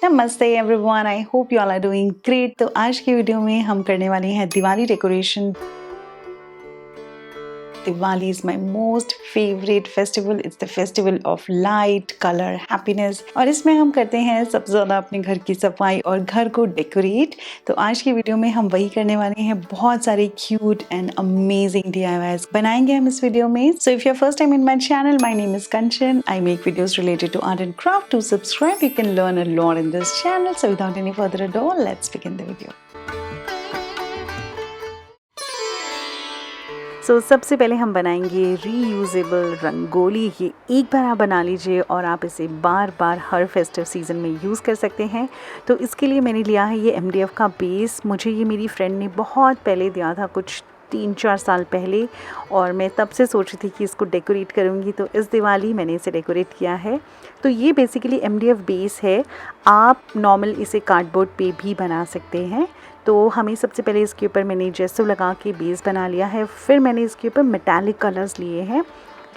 नमस्ते everyone, I hope you all are doing great. तो आज की वीडियो में हम करने वाले हैं Diwali decoration. Diwali is my most favourite festival. It's the festival of light, colour, happiness. और इसमें हम करते हैं सबसे ज़्यादा अपने घर की सफाई और घर को डेकोरेट। तो आज की वीडियो में हम वही करने वाले हैं। बहुत सारे क्यूट एंड अमेजिंग DIYs बनाएंगे हम इस वीडियो में। So if you are first time in my channel, my name is Kanchan. I make videos related to art and craft. To subscribe you can learn a lot in this channel. So without any further ado, let's begin the video. सबसे पहले हम बनाएंगे reusable rangoli. ये एक बार आप बना लीजिए और आप इसे बार बार हर फेस्टिव सीज़न में यूज़ कर सकते हैं। तो इसके लिए मैंने लिया है ये MDF का बेस। मुझे ये मेरी फ्रेंड ने बहुत पहले दिया था, कुछ 3-4 साल पहले, और मैं तब से सोच रही थी कि इसको डेकोरेट करूँगी। तो इस दिवाली मैंने इसे डेकोरेट किया है। तो ये बेसिकली MDF बेस है। आप नॉर्मल इसे कार्डबोर्ड पे भी बना सकते हैं। तो हमें सबसे पहले इसके ऊपर मैंने जेसो लगा के बेस बना लिया है। फिर मैंने इसके ऊपर मेटालिक कलर्स लिए हैं।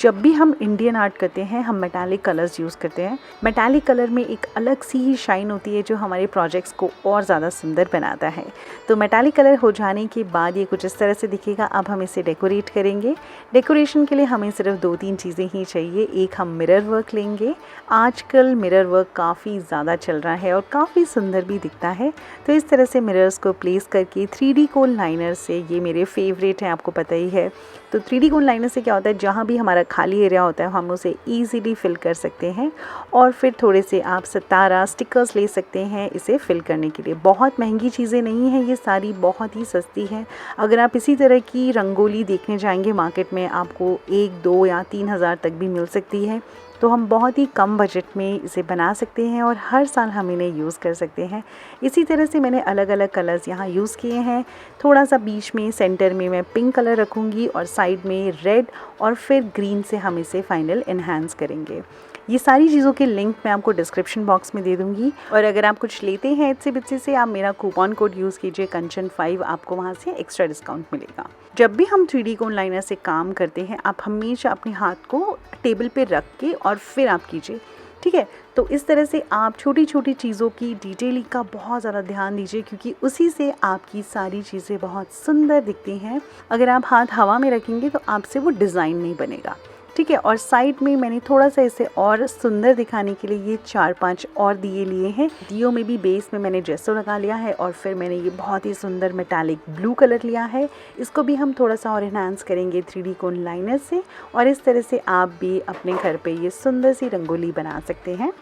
जब भी हम इंडियन आर्ट करते हैं हम मेटालिक कलर्स यूज़ करते हैं। मेटालिक कलर में एक अलग सी ही शाइन होती है जो हमारे प्रोजेक्ट्स को और ज़्यादा सुंदर बनाता है। तो मेटालिक कलर हो जाने के बाद ये कुछ इस तरह से दिखेगा। अब हम इसे डेकोरेट करेंगे। डेकोरेशन के लिए हमें सिर्फ 2-3 चीज़ें ही चाहिए। एक, हम मिरर वर्क लेंगे। आजकल मिरर वर्क काफ़ी ज़्यादा चल रहा है और काफ़ी सुंदर भी दिखता है। तो इस तरह से मिरर्स को प्लेस करके 3D कोन लाइनर से, ये मेरे फेवरेट हैं, आपको पता ही है। तो 3D कोन लाइनर से क्या होता है, जहाँ भी हमारा खाली एरिया होता है हम उसे ईजीली फिल कर सकते हैं। और फिर थोड़े से आप सितारा स्टिकर्स ले सकते हैं इसे फिल करने के लिए। बहुत महंगी चीज़ें नहीं हैं, ये सारी बहुत ही सस्ती हैं। अगर आप इसी तरह की रंगोली देखने जाएंगे मार्केट में, आपको 1, 2 या 3 हज़ार तक भी मिल सकती है। तो हम बहुत ही कम बजट में इसे बना सकते हैं और हर साल हम इन्हें यूज़ कर सकते हैं। इसी तरह से मैंने अलग अलग कलर्स यहाँ यूज़ किए हैं। थोड़ा सा बीच में सेंटर में मैं पिंक कलर रखूँगी और साइड में रेड, और फिर ग्रीन से हम इसे फाइनल इन्हांस करेंगे। ये सारी चीज़ों के लिंक मैं आपको डिस्क्रिप्शन बॉक्स में दे दूँगी। और अगर आप कुछ लेते हैं इतसे बित्से से, आप मेरा कूपन कोड यूज़ कीजिए कंचन5, आपको वहाँ से एक्स्ट्रा डिस्काउंट मिलेगा। जब भी हम 3D कोन लाइनर से काम करते हैं, आप हमेशा अपने हाथ को टेबल पे रख के और फिर आप कीजिए, ठीक है। तो इस तरह से आप छोटी छोटी चीज़ों की डिटेलिंग का बहुत ज़्यादा ध्यान दीजिए, क्योंकि उसी से आपकी सारी चीज़ें बहुत सुंदर दिखती हैं। अगर आप हाथ हवा में रखेंगे तो आपसे वो डिज़ाइन नहीं बनेगा, ठीक है। और साइड में मैंने थोड़ा सा इसे और सुंदर दिखाने के लिए ये 4-5 और दिए लिए हैं। दियों में भी बेस में मैंने जेसो लगा लिया है और फिर मैंने ये बहुत ही सुंदर मेटालिक ब्लू कलर लिया है। इसको भी हम थोड़ा सा और इन्हांस करेंगे 3D कोन लाइनर से। और इस तरह से आप भी अपने घर पे ये सुंदर सी रंगोली बना सकते हैं।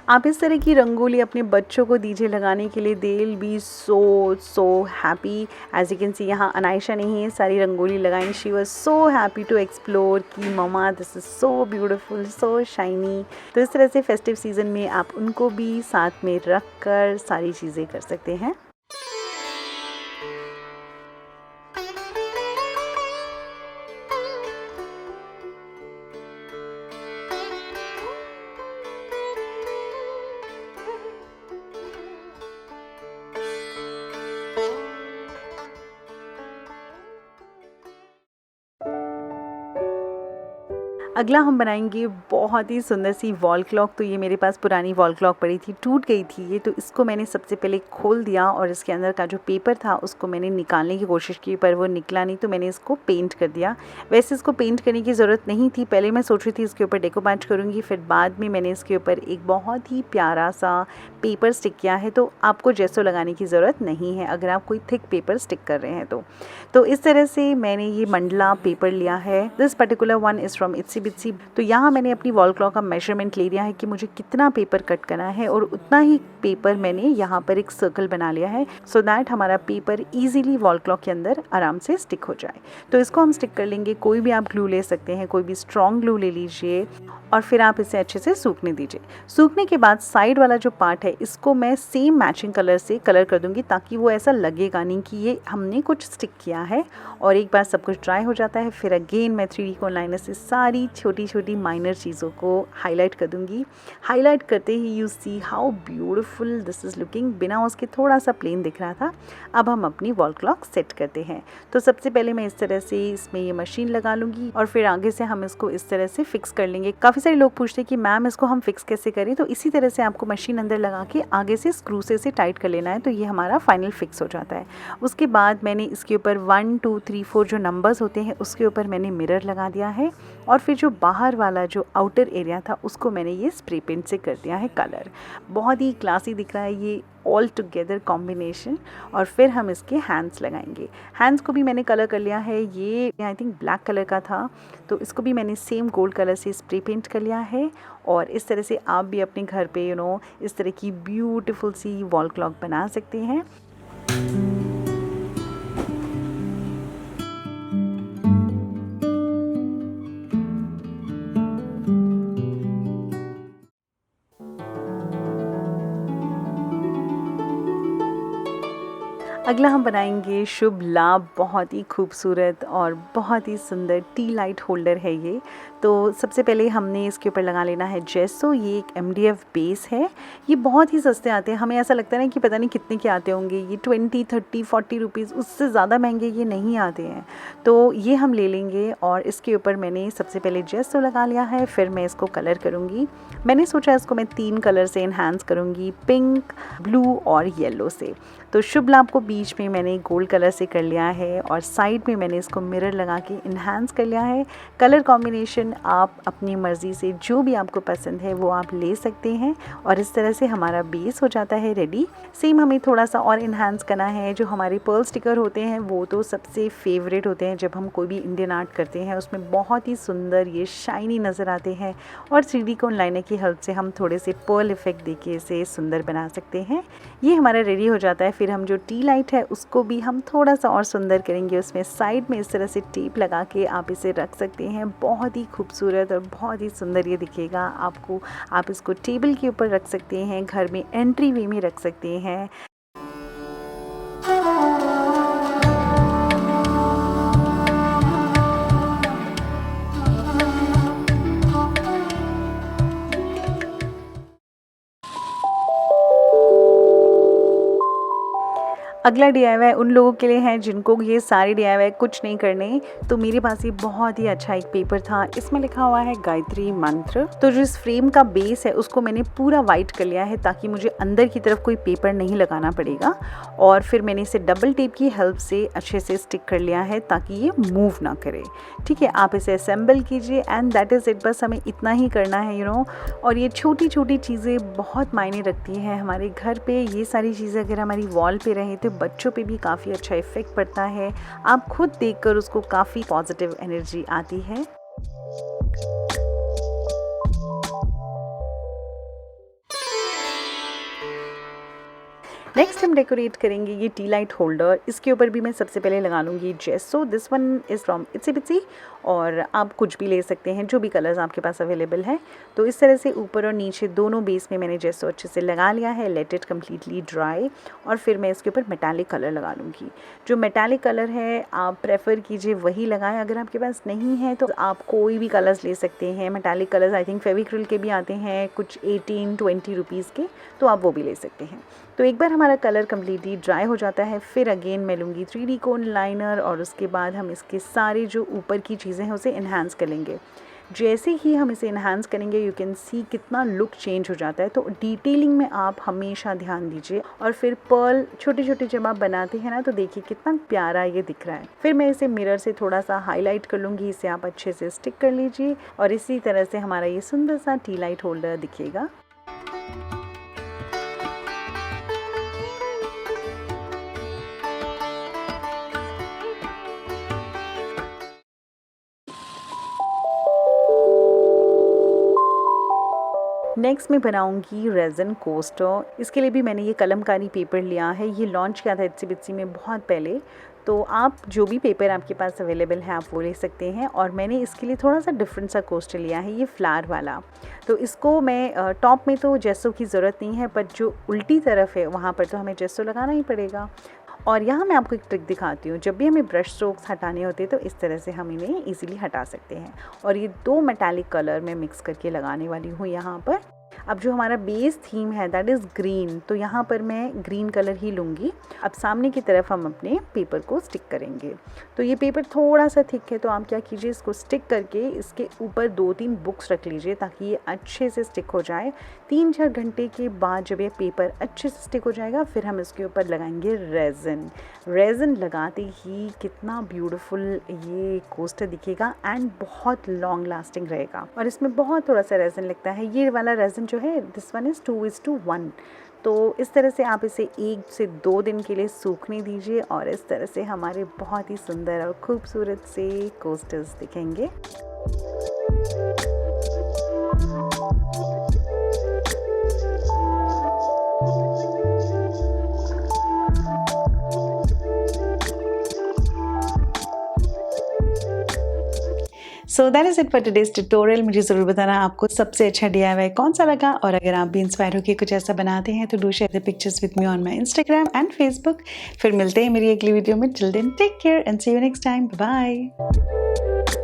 आप इस तरह की रंगोली अपने बच्चों को दीजिए लगाने के लिए, they will be so happy. As you can see, यहाँ अनायशा ने ही सारी रंगोली लगाई। She was so happy to explore कि mama this is so beautiful, so shiny. तो इस तरह से फेस्टिव सीज़न में आप उनको भी साथ में रख कर सारी चीज़ें कर सकते हैं। अगला हम बनाएंगे बहुत ही सुंदर सी वॉल क्लॉक। तो ये मेरे पास पुरानी वॉल क्लॉक पड़ी थी, टूट गई थी ये। तो इसको मैंने सबसे पहले खोल दिया और इसके अंदर का जो पेपर था उसको मैंने निकालने की कोशिश की, पर वो निकला नहीं। तो मैंने इसको पेंट कर दिया। वैसे इसको पेंट करने की ज़रूरत नहीं थी। पहले मैं सोच रही थी इसके ऊपर डेकोपैच करूँगी, फिर बाद में मैंने इसके ऊपर एक बहुत ही प्यारा सा पेपर स्टिक किया है। तो आपको जेसो लगाने की ज़रूरत नहीं है अगर आप कोई थिक पेपर स्टिक कर रहे हैं तो इस तरह से मैंने ये मंडला पेपर लिया है। This particular one is from Itsy Bitsy. तो यहाँ मैंने अपनी वॉल क्लॉक का मेजरमेंट ले लिया है कि मुझे कितना पेपर कट करना है, और उतना ही पेपर मैंने यहाँ पर एक सर्कल बना लिया है, सो दैट हमारा पेपर ईजिली वॉल क्लॉक के अंदर आराम से स्टिक हो जाए। तो इसको हम स्टिक कर लेंगे। कोई भी आप ग्लू ले सकते हैं, कोई भी स्ट्रॉन्ग ग्लू ले लीजिए, और फिर आप इसे अच्छे से सूखने दीजिए। सूखने के बाद साइड वाला जो पार्ट है इसको मैं सेम मैचिंग कलर से कलर कर दूंगी, ताकि वो ऐसा लगेगा नहीं कि ये हमने कुछ स्टिक किया है। और एक बार सब कुछ ड्राई हो जाता है, फिर अगेन मैं 3D कोन लाइनर से सारी छोटी छोटी माइनर चीज़ों को हाईलाइट कर दूँगी। हाईलाइट करते ही you see how beautiful this is looking. बिना उसके थोड़ा सा प्लेन दिख रहा था। अब हम अपनी वॉल क्लॉक सेट करते हैं। तो सबसे पहले मैं इस तरह से इसमें ये मशीन लगा लूँगी और फिर आगे से हम इसको इस तरह से फिक्स कर लेंगे। काफ़ी सारे लोग पूछते हैं कि मैम इसको हम फिक्स कैसे करें, तो इसी तरह से आपको मशीन अंदर लगा के आगे से स्क्रू से इसे टाइट कर लेना है, तो ये हमारा फाइनल फिक्स हो जाता है। उसके बाद मैंने इसके ऊपर 1 2 3 4 जो नंबर्स होते हैं उसके ऊपर मैंने मिरर लगा दिया है और फिर जो बाहर वाला जो आउटर एरिया था उसको मैंने ये स्प्रे पेंट से कर दिया है कलर। बहुत ही क्लासी दिख रहा है ये ऑल टुगेदर कॉम्बिनेशन। और फिर हम इसके हैंड्स लगाएंगे। हैंड्स को भी मैंने कलर कर लिया है, ये आई थिंक ब्लैक कलर का था, तो इसको भी मैंने सेम गोल्ड कलर से स्प्रे पेंट कर लिया है। और इस तरह से आप भी अपने घर पे इस तरह की ब्यूटीफुल सी वॉल क्लॉक बना सकते हैं। अगला हम बनाएंगे शुभ लाभ। बहुत ही खूबसूरत और बहुत ही सुंदर टी लाइट होल्डर है ये। तो सबसे पहले हमने इसके ऊपर लगा लेना है जेसो। ये एक MDF बेस है। ये बहुत ही सस्ते आते हैं, हमें ऐसा लगता है ना कि पता नहीं कितने के आते होंगे। ये 20 30 40 रुपीज़, उससे ज़्यादा महंगे ये नहीं आते हैं। तो ये हम ले लेंगे और इसके ऊपर मैंने सबसे पहले जेसो लगा लिया है, फिर मैं इसको कलर करूँगी। मैंने सोचा इसको मैं 3 कलर से इन्हांस करूँगी, पिंक, ब्लू और येलो से। तो शुभ लाभ को बीच में मैंने गोल्ड कलर से कर लिया है और साइड में मैंने इसको मिरर लगा के इन्हांस कर लिया है। कलर कॉम्बिनेशन आप अपनी मर्ज़ी से जो भी आपको पसंद है वो आप ले सकते हैं। और इस तरह से हमारा बेस हो जाता है रेडी। सेम हमें थोड़ा सा और इन्हांस करना है। जो हमारे पर्ल स्टिकर होते हैं वो तो सबसे फेवरेट होते हैं जब हम कोई भी इंडियन आर्ट करते हैं, उसमें बहुत ही सुंदर ये शाइनी नज़र आते हैं। और 3D कोन लाइनर की हेल्प से हम थोड़े से पर्ल इफेक्ट देके इसे सुंदर बना सकते हैं। ये हमारा रेडी हो जाता है। फिर हम जो टी लाइट है उसको भी हम थोड़ा सा और सुंदर करेंगे। उसमें साइड में इस तरह से टेप लगा के आप इसे रख सकते हैं। बहुत ही खूबसूरत और बहुत ही सुंदर ये दिखेगा आपको। आप इसको टेबल के ऊपर रख सकते हैं, घर में एंट्री वे में रख सकते हैं। अगला DIY उन लोगों के लिए है जिनको ये सारे DIY कुछ नहीं करने। तो मेरे पास ये बहुत ही अच्छा एक पेपर था, इसमें लिखा हुआ है गायत्री मंत्र। तो जो इस फ्रेम का बेस है उसको मैंने पूरा वाइट कर लिया है ताकि मुझे अंदर की तरफ कोई पेपर नहीं लगाना पड़ेगा। और फिर मैंने इसे डबल टेप की हेल्प से अच्छे से स्टिक कर लिया है ताकि ये मूव ना करे। ठीक है, आप इसे असेंबल कीजिए एंड दैट इज़ इट। बस हमें इतना ही करना है और ये छोटी छोटी चीज़ें बहुत मायने रखती हैं हमारे घर पे। ये सारी चीज़ें अगर हमारी वॉल पे रहें तो बच्चों पे भी काफ़ी अच्छा इफ़ेक्ट पड़ता है। आप खुद देखकर उसको काफ़ी पॉजिटिव एनर्जी आती है। नेक्स्ट हम डेकोरेट करेंगे ये टी लाइट होल्डर। इसके ऊपर भी मैं सबसे पहले लगा लूँगी gesso. This one is from Itsy Bitsy, और आप कुछ भी ले सकते हैं जो भी कलर्स आपके पास अवेलेबल है। तो इस तरह से ऊपर और नीचे दोनों बेस में मैंने जेसो अच्छे से लगा लिया है। लेट इट कम्प्लीटली ड्राई और फिर मैं इसके ऊपर मेटालिक कलर लगा लूँगी। जो मेटालिक कलर है आप प्रेफर कीजिए वही लगाएं। अगर आपके पास नहीं है तो आप कोई भी कलर्स ले सकते हैं। Metallic colours I think Fevicryl के भी आते हैं कुछ 18-20 रुपीज़ के, तो आप वो भी ले सकते हैं। तो एक बार हमारा कलर कम्प्लीटली ड्राई हो जाता है फिर अगेन मैं लूँगी 3D कोन लाइनर और उसके बाद हम इसके सारे जो ऊपर की चीज़ें हैं उसे इन्हांस करेंगे। जैसे ही हम इसे इन्हांस करेंगे यू कैन सी कितना लुक चेंज हो जाता है। तो डिटेलिंग में आप हमेशा ध्यान दीजिए। और फिर पर्ल छोटे छोटे जब आप बनाते हैं ना तो देखिए कितना प्यारा ये दिख रहा है। फिर मैं इसे मिरर से थोड़ा सा हाईलाइट कर लूँगी, इसे आप अच्छे से स्टिक कर लीजिए और इसी तरह से हमारा ये सुंदर सा टी लाइट होल्डर दिखेगा। नेक्स्ट मैं बनाऊंगी रेज़न कोस्टर। इसके लिए भी मैंने ये कलमकारी पेपर लिया है। ये लॉन्च किया था इट्सी बिट्सी में बहुत पहले। तो आप जो भी पेपर आपके पास अवेलेबल है आप वो ले सकते हैं। और मैंने इसके लिए थोड़ा सा डिफरेंट सा कोस्टर लिया है, ये फ्लावर वाला। तो इसको मैं टॉप में तो जेसो की ज़रूरत नहीं है, पर जो उल्टी तरफ है वहाँ पर तो हमें जेसो लगाना ही पड़ेगा। और यहाँ मैं आपको एक ट्रिक दिखाती हूँ। जब भी हमें ब्रश स्ट्रोक्स हटाने होते हैं तो इस तरह से हम इन्हें इजीली हटा सकते हैं। और ये 2 मेटालिक कलर में मिक्स करके लगाने वाली हूँ यहाँ पर। अब जो हमारा बेस थीम है दैट इज़ ग्रीन, तो यहाँ पर मैं ग्रीन कलर ही लूँगी। अब सामने की तरफ हम अपने पेपर को स्टिक करेंगे। तो ये पेपर थोड़ा सा थिक है, तो आप क्या कीजिए, इसको स्टिक करके इसके ऊपर 2-3 बुक्स रख लीजिए ताकि ये अच्छे से स्टिक हो जाए। 3-4 घंटे के बाद जब ये पेपर अच्छे से स्टिक हो जाएगा, फिर हम इसके ऊपर लगाएंगे रेज़न। रेज़न लगाते ही कितना ब्यूटीफुल ये कोस्टर दिखेगा एंड बहुत लॉन्ग लास्टिंग रहेगा। और इसमें बहुत थोड़ा सा रेज़न लगता है। ये वाला रेज़न जो है, दिस वन इज़ 2:1। तो इस तरह से आप इसे 1 से 2 दिन के लिए सूखने दीजिए और इस तरह से हमारे बहुत ही सुंदर और खूबसूरत से कोस्टर्स दिखेंगे। So that is it for today's tutorial. मुझे ज़रूर बताना आपको सबसे अच्छा DIY कौन सा लगा, और अगर आप भी इंस्पायर होकर कुछ ऐसा बनाते हैं तो do share the pictures with me on my Instagram and Facebook। फिर मिलते हैं मेरी अगली वीडियो में। Till then take care and see you next time. Bye.